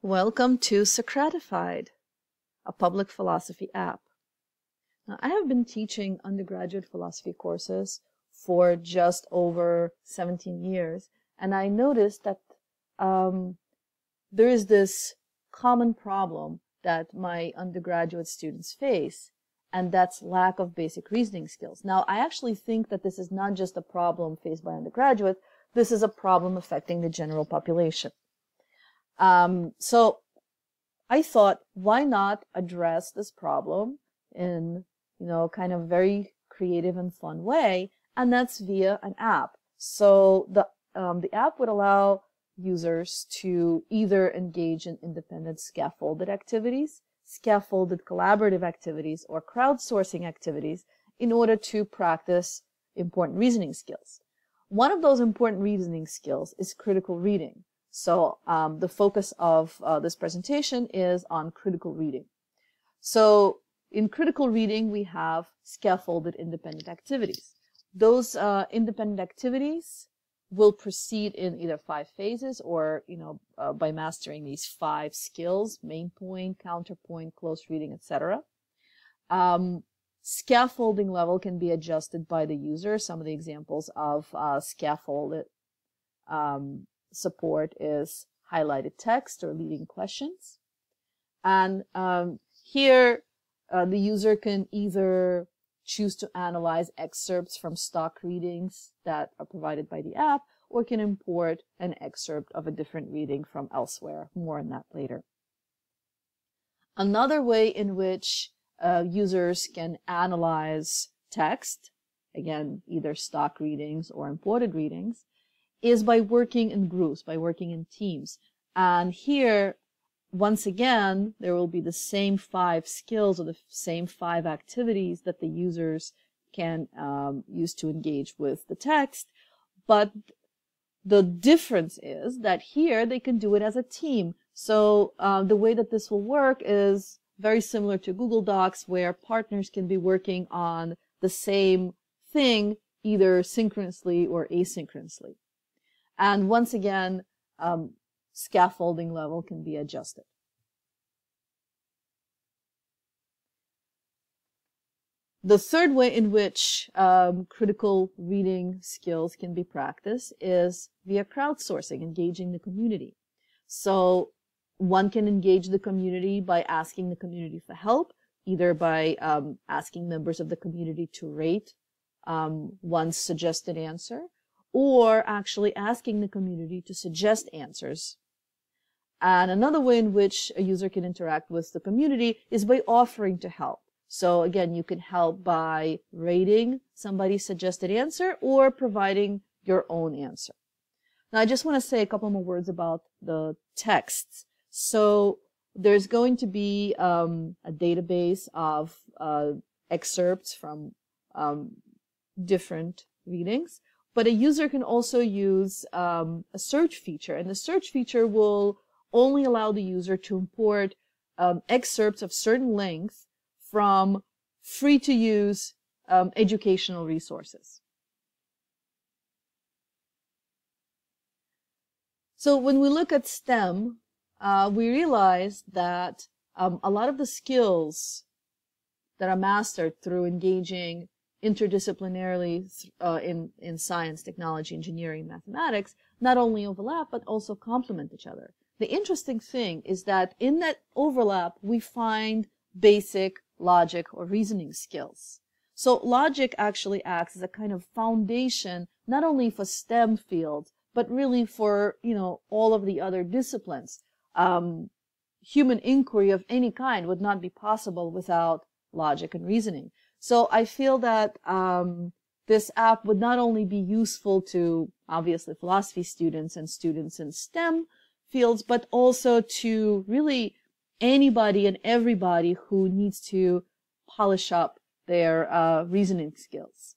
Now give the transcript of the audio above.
Welcome to Socratified, a public philosophy app. Now, I have been teaching undergraduate philosophy courses for just over 17 years, and I noticed that there is this common problem that my undergraduate students face, and that's lack of basic reasoning skills. Now, I actually think that this is not just a problem faced by undergraduates, this is a problem affecting the general population. So I thought, why not address this problem in, kind of very creative and fun way, and that's via an app. So the app would allow users to either engage in independent scaffolded activities, scaffolded collaborative activities, or crowdsourcing activities in order to practice important reasoning skills. One of those important reasoning skills is critical reading. So the focus of this presentation is on critical reading. So in critical reading, we have scaffolded independent activities. Those independent activities will proceed in either 5 phases or, by mastering these 5 skills: main point, counterpoint, close reading, etc. Scaffolding level can be adjusted by the user. Some of the examples of scaffolded support is highlighted text or leading questions. And here, the user can either choose to analyze excerpts from stock readings that are provided by the app, or can import an excerpt of a different reading from elsewhere. More on that later. Another way in which users can analyze text, again, either stock readings or imported readings, is by working in groups, by working in teams. And here, once again, there will be the same 5 skills or the same 5 activities that the users can use to engage with the text. But the difference is that here they can do it as a team. So the way that this will work is very similar to Google Docs, where partners can be working on the same thing, either synchronously or asynchronously. And once again, scaffolding level can be adjusted. The third way in which critical reading skills can be practiced is via crowdsourcing, engaging the community. So one can engage the community by asking the community for help, either by asking members of the community to rate one's suggested answer, or actually asking the community to suggest answers. And another way in which a user can interact with the community is by offering to help. So again, you can help by rating somebody's suggested answer or providing your own answer. Now, I just want to say a couple more words about the texts. So there's going to be a database of excerpts from different readings. But a user can also use a search feature, and the search feature will only allow the user to import excerpts of certain length from free-to-use educational resources. So when we look at STEM, we realize that a lot of the skills that are mastered through engaging interdisciplinarily in science, technology, engineering, mathematics, not only overlap, but also complement each other. The interesting thing is that in that overlap, we find basic logic or reasoning skills. So logic actually acts as a kind of foundation, not only for STEM fields, but really for, all of the other disciplines. Human inquiry of any kind would not be possible without logic and reasoning. So I feel that this app would not only be useful to, obviously, philosophy students and students in STEM fields, but also to really anybody and everybody who needs to polish up their reasoning skills.